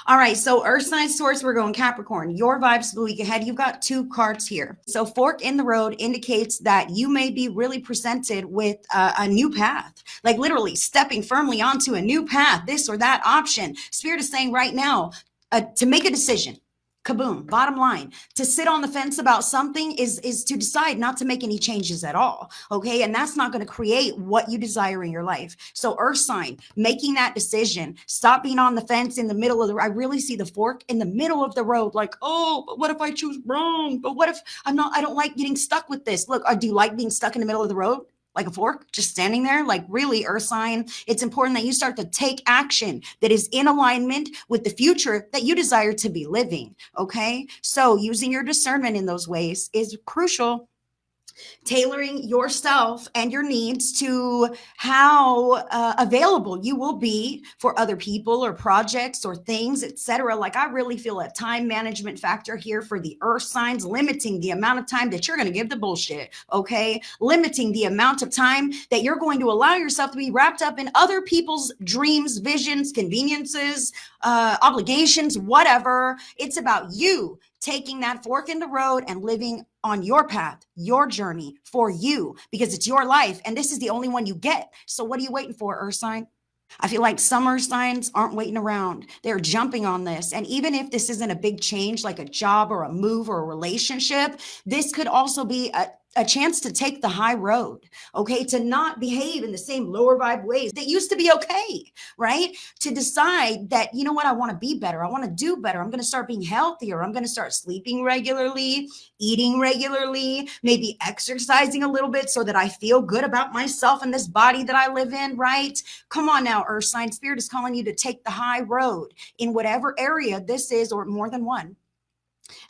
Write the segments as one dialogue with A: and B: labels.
A: All right, so Earth sign source, we're going Capricorn. Your vibes for the week ahead. You've got two cards here. So fork in the road indicates that you may be really presented with a new path, like literally stepping firmly onto a new path, this or that option. Spirit is saying right now to make a decision. Kaboom, bottom line, to sit on the fence about something is to decide not to make any changes at all. Okay, and that's not going to create what you desire in your life. So earth sign, making that decision, stop being on the fence in the middle of the, I really see the fork in the middle of the road, like, oh, but what if I choose wrong? But what if I don't like getting stuck with this. Look, do you like being stuck in the middle of the road, like a fork, just standing there? Like, really, earth sign, it's important that you start to take action that is in alignment with the future that you desire to be living. Okay, so using your discernment in those ways is crucial. Tailoring yourself and your needs to how available you will be for other people or projects or things, etc. Like, I really feel a time management factor here for the earth signs, limiting the amount of time that you're going to give the bullshit. Okay, limiting the amount of time that you're going to allow yourself to be wrapped up in other people's dreams, visions, conveniences, obligations, whatever. It's about you taking that fork in the road and living on your path, your journey for you, because it's your life and this is the only one you get. So what are you waiting for, earth sign? I feel like some earth signs aren't waiting around. They're jumping on this. And even if this isn't a big change, like a job or a move or a relationship, this could also be a chance to take the high road, okay? To not behave in the same lower vibe ways that used to be okay, right? To decide that, you know what, I want to be better. I want to do better. I'm going to start being healthier. I'm going to start sleeping regularly, eating regularly, maybe exercising a little bit so that I feel good about myself and this body that I live in, right? Come on now, earth sign. Spirit is calling you to take the high road in whatever area this is, or more than one,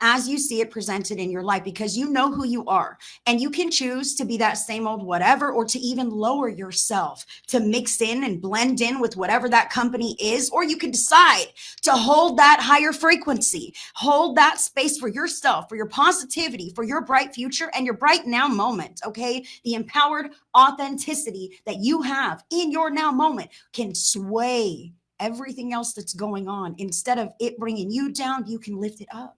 A: as you see it presented in your life, because you know who you are and you can choose to be that same old whatever, or to even lower yourself to mix in and blend in with whatever that company is. Or you can decide to hold that higher frequency, hold that space for yourself, for your positivity, for your bright future and your bright now moment. Okay, the empowered authenticity that you have in your now moment can sway everything else that's going on. Instead of it bringing you down, you can lift it up,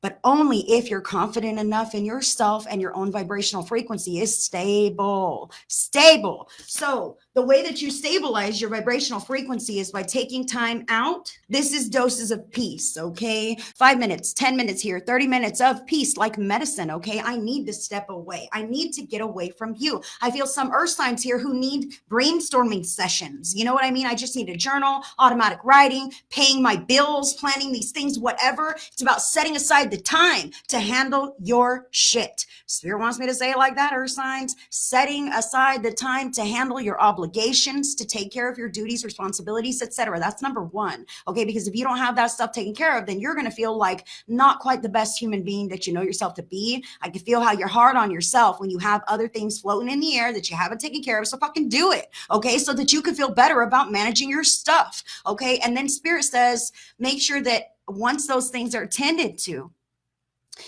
A: but only if you're confident enough in yourself and your own vibrational frequency is stable. So the way that you stabilize your vibrational frequency is by taking time out. This is doses of peace, okay? 5 minutes, 10 minutes here, 30 minutes of peace, like medicine, okay? I need to step away. I need to get away from you. I feel some earth signs here who need brainstorming sessions. You know what I mean? I just need a journal, automatic writing, paying my bills, planning these things, whatever. It's about setting aside the time to handle your shit. Spirit wants me to say it like that, earth signs. Setting aside the time to handle your obligations, to take care of your duties, responsibilities, etc. That's number one. Okay, because if you don't have that stuff taken care of, then you're going to feel like not quite the best human being that you know yourself to be. I can feel how you're hard on yourself when you have other things floating in the air that you haven't taken care of. So fucking do it, okay? So that you can feel better about managing your stuff, okay? And then Spirit says, make sure that once those things are tended to,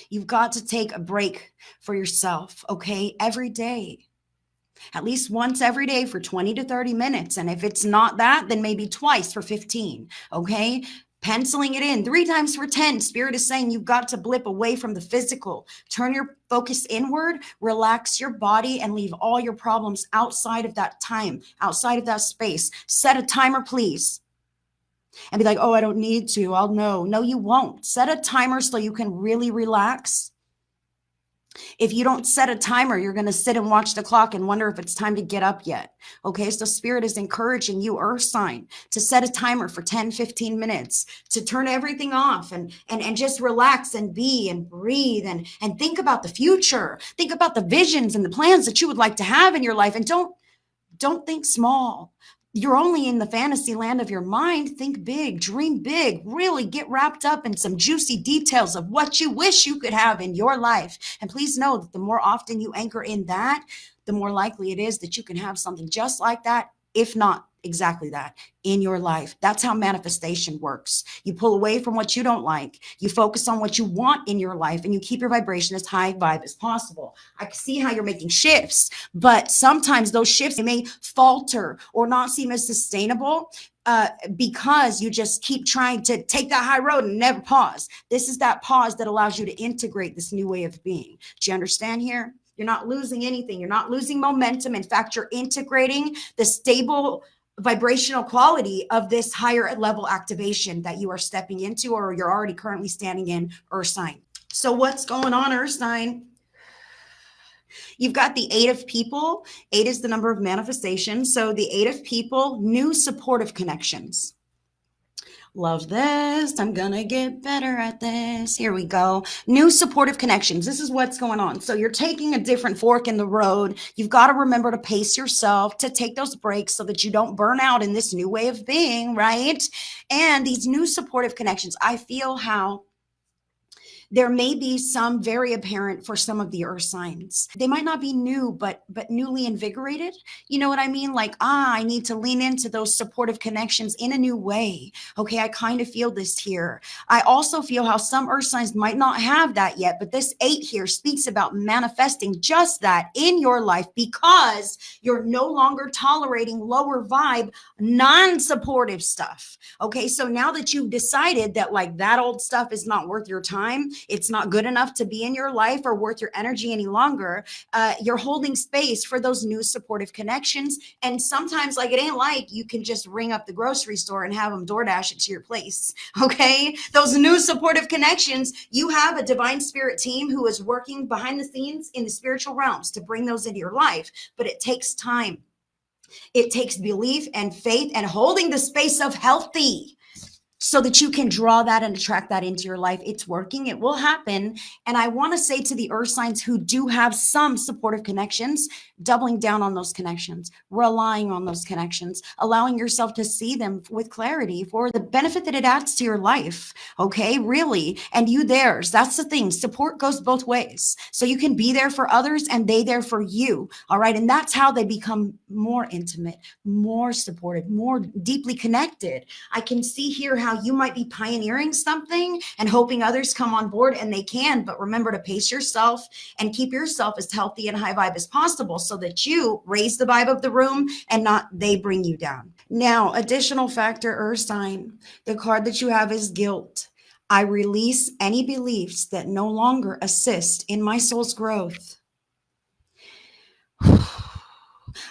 A: you've got to take a break for yourself, okay? Every day, at least once every day for 20 to 30 minutes. And if it's not that, then maybe twice for 15, okay? Penciling it in 3 times for 10. Spirit is saying you've got to blip away from the physical. Turn your focus inward, relax your body, and leave all your problems outside of that time, outside of that space. Set a timer, please. And be like, oh, I don't need to. I'll know. No, you won't. Set a timer so you can really relax. If you don't set a timer, you're going to sit and watch the clock and wonder if it's time to get up yet. Okay, so Spirit is encouraging you, earth sign, to set a timer for 10, 15 minutes, to turn everything off and just relax and be and breathe and think about the future. Think about the visions and the plans that you would like to have in your life. And don't think small. You're only in the fantasy land of your mind. Think big, dream big, really get wrapped up in some juicy details of what you wish you could have in your life. And please know that the more often you anchor in that, the more likely it is that you can have something just like that, if not exactly that in your life. That's how manifestation works. You pull away from what you don't like. You focus on what you want in your life, and you keep your vibration as high vibe as possible. I can see how you're making shifts, but sometimes those shifts may falter or not seem as sustainable because you just keep trying to take that high road and never pause. This is that pause that allows you to integrate this new way of being. Do you understand here? You're not losing anything. You're not losing momentum. In fact, you're integrating the stable vibrational quality of this higher level activation that you are stepping into, or you're already currently standing in, Earth sign. So what's going on, Earth sign? You've got the 8 of people. 8 is the number of manifestation. So the 8 of people, new supportive connections. Love this. I'm going to get better at this. Here we go. New supportive connections. This is what's going on. So you're taking a different fork in the road. You've got to remember to pace yourself, to take those breaks so that you don't burn out in this new way of being, right? And these new supportive connections, I feel how there may be some very apparent for some of the earth signs. They might not be new, but newly invigorated. You know what I mean? Like, I need to lean into those supportive connections in a new way. Okay, I kind of feel this here. I also feel how some earth signs might not have that yet, but this 8 here speaks about manifesting just that in your life because you're no longer tolerating lower vibe, non-supportive stuff. Okay, so now that you've decided that like that old stuff is not worth your time, it's not good enough to be in your life or worth your energy any longer, you're holding space for those new supportive connections. And sometimes, like, it ain't like you can just ring up the grocery store and have them DoorDash it to your place. Okay, those new supportive connections, you have a divine spirit team who is working behind the scenes in the spiritual realms to bring those into your life, but it takes time. It takes belief and faith and holding the space of healthy so that you can draw that and attract that into your life. It's working. It will happen. And I want to say to the earth signs who do have some supportive connections, doubling down on those connections, relying on those connections, allowing yourself to see them with clarity for the benefit that it adds to your life. Okay, really. And you theirs. That's the thing. Support goes both ways. So you can be there for others and they there for you. All right. And that's how they become more intimate, more supportive, more deeply connected. I can see here how you might be pioneering something and hoping others come on board, and they can, but remember to pace yourself and keep yourself as healthy and high vibe as possible so that you raise the vibe of the room and not they bring you down. Now, additional factor, earth sign, the card that you have is guilt. I release any beliefs that no longer assist in my soul's growth.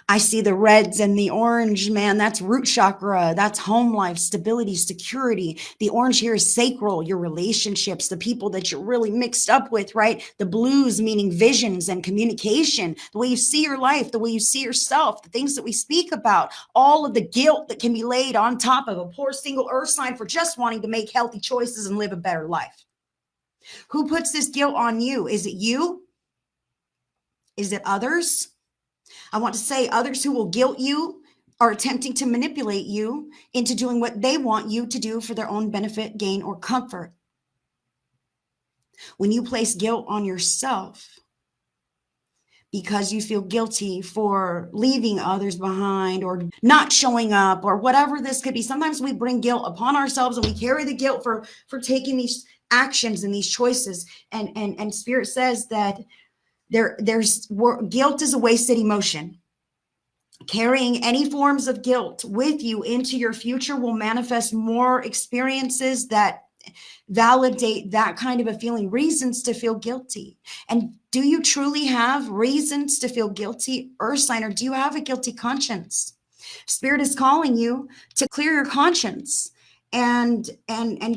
A: I see the reds and the orange, man. That's root chakra. That's home life, stability, security. The orange here is sacral, your relationships, the people that you're really mixed up with, right? The blues meaning visions and communication, the way you see your life, the way you see yourself, the things that we speak about, all of the guilt that can be laid on top of a poor single earth sign for just wanting to make healthy choices and live a better life. Who puts this guilt on you? Is it you? Is it others? I want to say others who will guilt you are attempting to manipulate you into doing what they want you to do for their own benefit, gain, or comfort. When you place guilt on yourself because you feel guilty for leaving others behind or not showing up or whatever this could be, sometimes we bring guilt upon ourselves and we carry the guilt for taking these actions and these choices. And Spirit says that there's guilt is a wasted emotion. Carrying any forms of guilt with you into your future will manifest more experiences that validate that kind of a feeling, reasons to feel guilty. And do you truly have reasons to feel guilty, earth sign, or do you have a guilty conscience? Spirit is calling you to clear your conscience and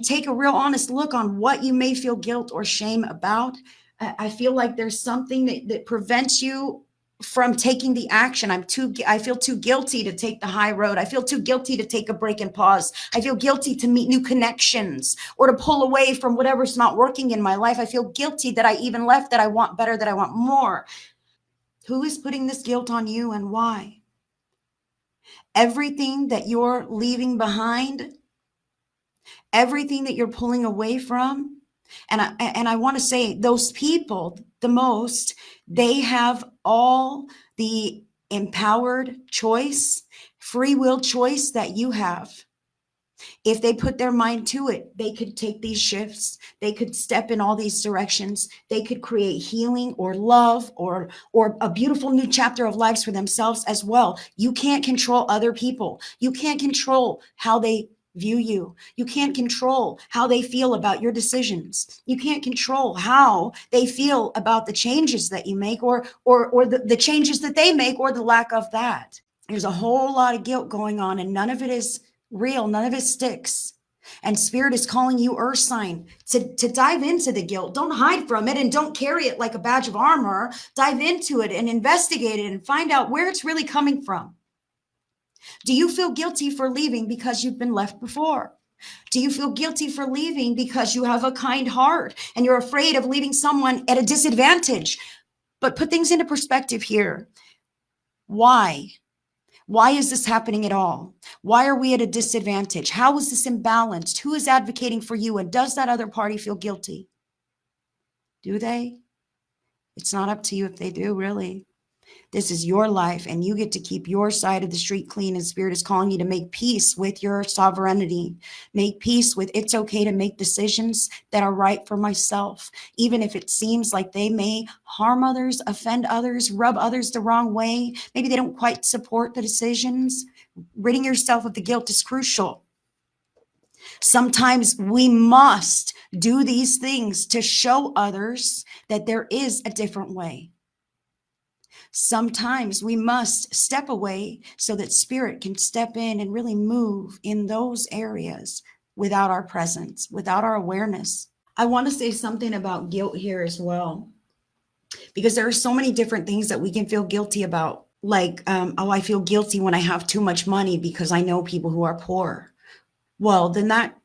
A: take a real honest look on what you may feel guilt or shame about. I feel like there's something that prevents you from taking the action. I feel too guilty to take the high road. I feel too guilty to take a break and pause. I feel guilty to meet new connections or to pull away from whatever's not working in my life. I feel guilty that I even left, that I want better, that I want more. Who is putting this guilt on you and why? Everything that you're leaving behind, everything that you're pulling away from, and I want to say those people, the most, they have all the empowered choice, free will choice that you have. If they put their mind to it, they could take these shifts. They could step in all these directions. They could create healing or love or a beautiful new chapter of lives for themselves as well. You can't control other people. You can't control how they view you. You can't control how they feel about your decisions. You can't control how they feel about the changes that you make or the changes that they make or the lack of that. There's a whole lot of guilt going on, and none of it is real. None of it sticks. And Spirit is calling you, Earth sign, to dive into the guilt. Don't hide from it and don't carry it like a badge of armor. Dive into it and investigate it and find out where it's really coming from. Do you feel guilty for leaving because you've been left before? Do you feel guilty for leaving because you have a kind heart and you're afraid of leaving someone at a disadvantage? But put things into perspective here. Why? Why is this happening at all? Why are we at a disadvantage? How is this imbalanced? Who is advocating for you? And does that other party feel guilty? Do they? It's not up to you if they do, really. This is your life, and you get to keep your side of the street clean, and Spirit is calling you to make peace with your sovereignty. Make peace with it's okay to make decisions that are right for myself, even if it seems like they may harm others, offend others, rub others the wrong way. Maybe they don't quite support the decisions. Ridding yourself of the guilt is crucial. Sometimes we must do these things to show others that there is a different way. Sometimes we must step away so that Spirit can step in and really move in those areas without our presence, without our awareness. I want to say something about guilt here as well, because there are so many different things that we can feel guilty about. Like, I feel guilty when I have too much money because I know people who are poor. Well, then that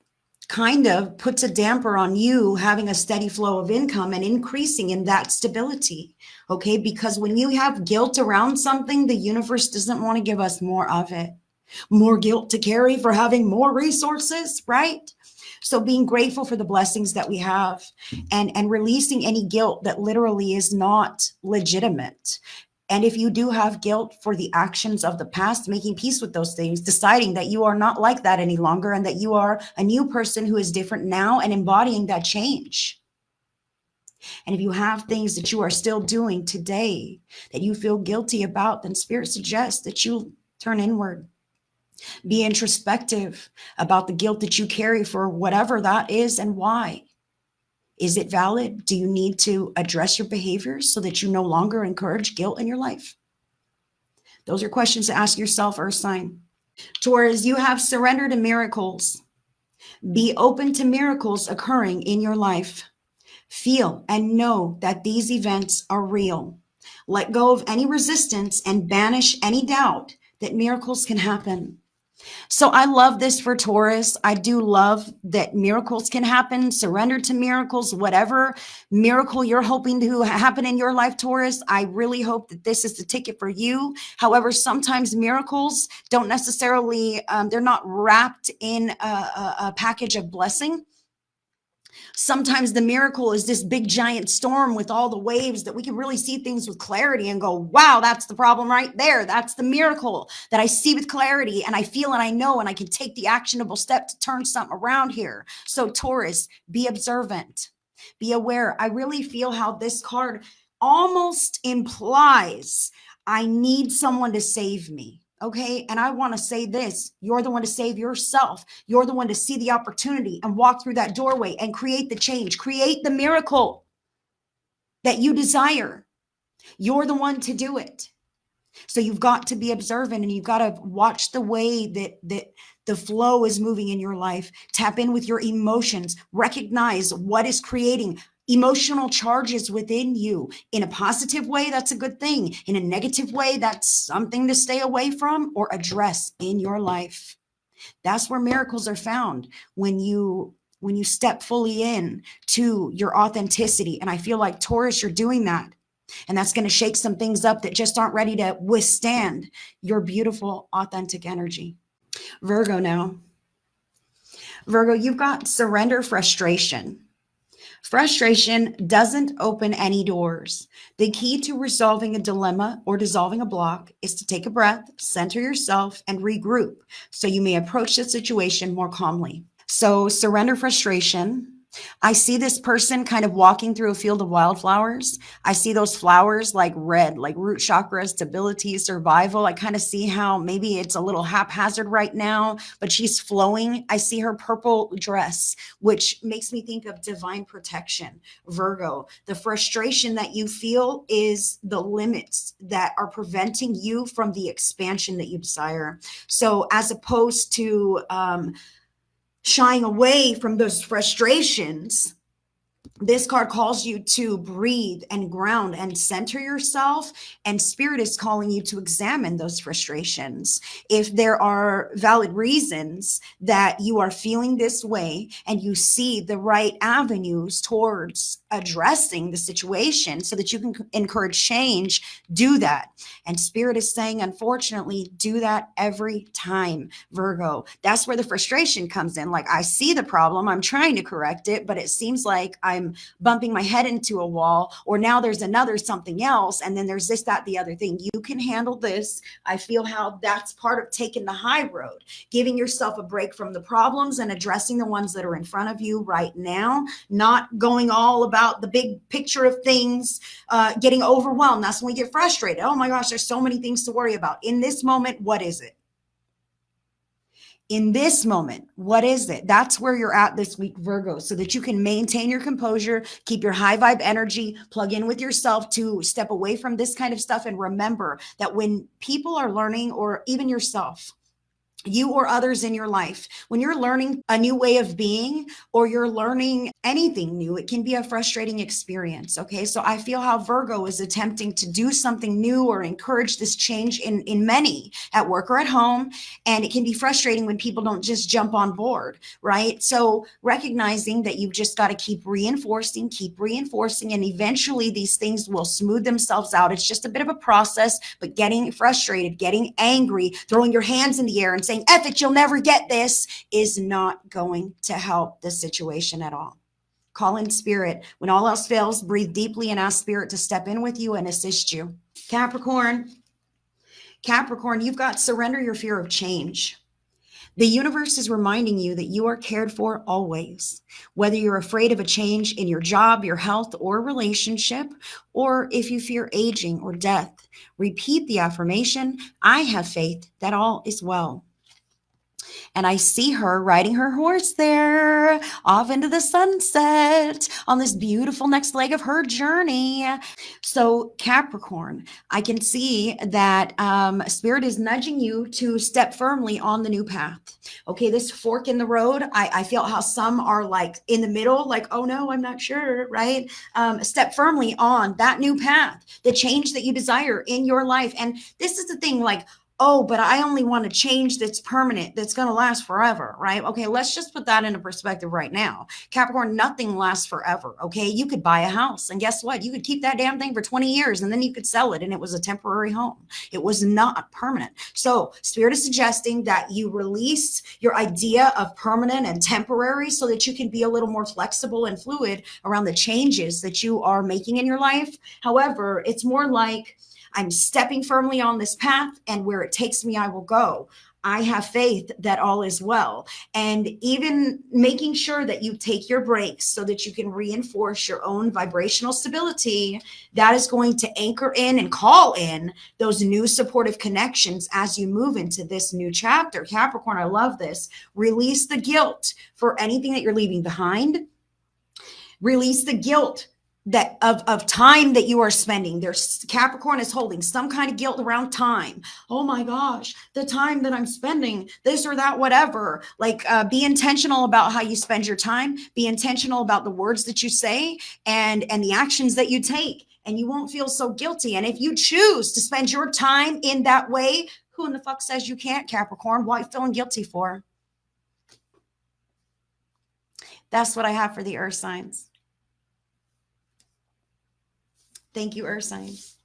A: kind of puts a damper on you having a steady flow of income and increasing in that stability. Okay, because when you have guilt around something, the universe doesn't want to give us more of it. More guilt to carry for having more resources, right? So being grateful for the blessings that we have and releasing any guilt that literally is not legitimate. And if you do have guilt for the actions of the past, making peace with those things, deciding that you are not like that any longer and that you are a new person who is different now and embodying that change. And if you have things that you are still doing today that you feel guilty about, then Spirit suggests that you turn inward. Be introspective about the guilt that you carry for whatever that is and why. Is it valid? Do you need to address your behaviors so that you no longer encourage guilt in your life? Those are questions to ask yourself, Earth sign. Taurus, you have surrendered to miracles. Be open to miracles occurring in your life. Feel and know that these events are real. Let go of any resistance and banish any doubt that miracles can happen. So I love this for Taurus. I do love that miracles can happen. Surrender to miracles, whatever miracle you're hoping to happen in your life, Taurus. I really hope that this is the ticket for you. However, sometimes miracles don't necessarily, they're not wrapped in a package of blessing. Sometimes the miracle is this big giant storm with all the waves that we can really see things with clarity and go, wow, that's the problem right there. That's the miracle that I see with clarity and I feel and I know and I can take the actionable step to turn something around here. So Taurus, be observant, be aware. I really feel how this card almost implies I need someone to save me. Okay. And I want to say this, you're the one to save yourself. You're the one to see the opportunity and walk through that doorway and create the change, create the miracle that you desire. You're the one to do it. So you've got to be observant and you've got to watch the way that the flow is moving in your life. Tap in with your emotions, recognize what is creating emotional charges within you. In a positive way, that's a good thing. In a negative way, that's something to stay away from or address in your life. That's where miracles are found, when you step fully in to your authenticity. And I feel like Taurus, you're doing that. And that's going to shake some things up that just aren't ready to withstand your beautiful, authentic energy. Virgo now. Virgo, you've got surrender frustration. Frustration doesn't open any doors. The key to resolving a dilemma or dissolving a block is to take a breath, center yourself, and regroup so you may approach the situation more calmly. So surrender frustration. I see this person kind of walking through a field of wildflowers. I see those flowers like red, like root chakra, stability, survival. I kind of see how maybe it's a little haphazard right now, but she's flowing. I see her purple dress, which makes me think of divine protection. Virgo, the frustration that you feel is the limits that are preventing you from the expansion that you desire. So as opposed to, shying away from those frustrations, this card calls you to breathe and ground and center yourself. And spirit is calling you to examine those frustrations. If there are valid reasons that you are feeling this way and you see the right avenues towards addressing the situation so that you can encourage change, do that. And spirit is saying, unfortunately, do that every time, Virgo. That's where the frustration comes in. Like, I see the problem, I'm trying to correct it, but it seems like I'm bumping my head into a wall, or now there's another something else, and then there's this, that, the other thing. You can handle this. I feel how that's part of taking the high road, giving yourself a break from the problems and addressing the ones that are in front of you right now, not going all about the big picture of things, getting overwhelmed. That's when we get frustrated. Oh my gosh, there's so many things to worry about. In this moment, what is it? In this moment, what is it? That's where you're at this week, Virgo, so that you can maintain your composure, keep your high vibe energy, plug in with yourself to step away from this kind of stuff. And remember that when people are learning, or even yourself, you or others in your life, when you're learning a new way of being, or you're learning anything new, it can be a frustrating experience. Okay. So I feel how Virgo is attempting to do something new or encourage this change in many, at work or at home. And it can be frustrating when people don't just jump on board. Right. So recognizing that you've just got to keep reinforcing, and eventually these things will smooth themselves out. It's just a bit of a process, but getting frustrated, getting angry, throwing your hands in the air and saying, F it, you'll never get this, is not going to help the situation at all. Call in spirit. When all else fails, breathe deeply and ask spirit to step in with you and assist you. Capricorn, you've got surrender your fear of change. The universe is reminding you that you are cared for always, whether you're afraid of a change in your job, your health, or relationship, or if you fear aging or death. Repeat the affirmation, I have faith that all is well. And I see her riding her horse there off into the sunset on this beautiful next leg of her journey. So Capricorn, I can see that spirit is nudging you to step firmly on the new path. Okay, this fork in the road, I feel how some are like in the middle, like, oh no, I'm not sure, right? Step firmly on that new path, the change that you desire in your life. And this is the thing, like, oh, but I only want a change that's permanent, that's going to last forever, right? Okay, let's just put that into perspective right now. Capricorn, nothing lasts forever, okay? You could buy a house, and guess what? You could keep that damn thing for 20 years, and then you could sell it, and it was a temporary home. It was not permanent. So Spirit is suggesting that you release your idea of permanent and temporary so that you can be a little more flexible and fluid around the changes that you are making in your life. However, it's more like, I'm stepping firmly on this path, and where it takes me, I will go. I have faith that all is well. And even making sure that you take your breaks so that you can reinforce your own vibrational stability, that is going to anchor in and call in those new supportive connections as you move into this new chapter. Capricorn, I love this. Release the guilt for anything that you're leaving behind. Release the guilt that of time that you are spending. There's Capricorn is holding some kind of guilt around time. Oh my gosh, the time that I'm spending, this or that, whatever. Like, be intentional about how you spend your time. Be intentional about the words that you say and the actions that you take, and you won't feel so guilty. And if you choose to spend your time in that way, who in the fuck says you can't, Capricorn? Why feeling guilty for? That's what I have for the earth signs. Thank you, earth signs.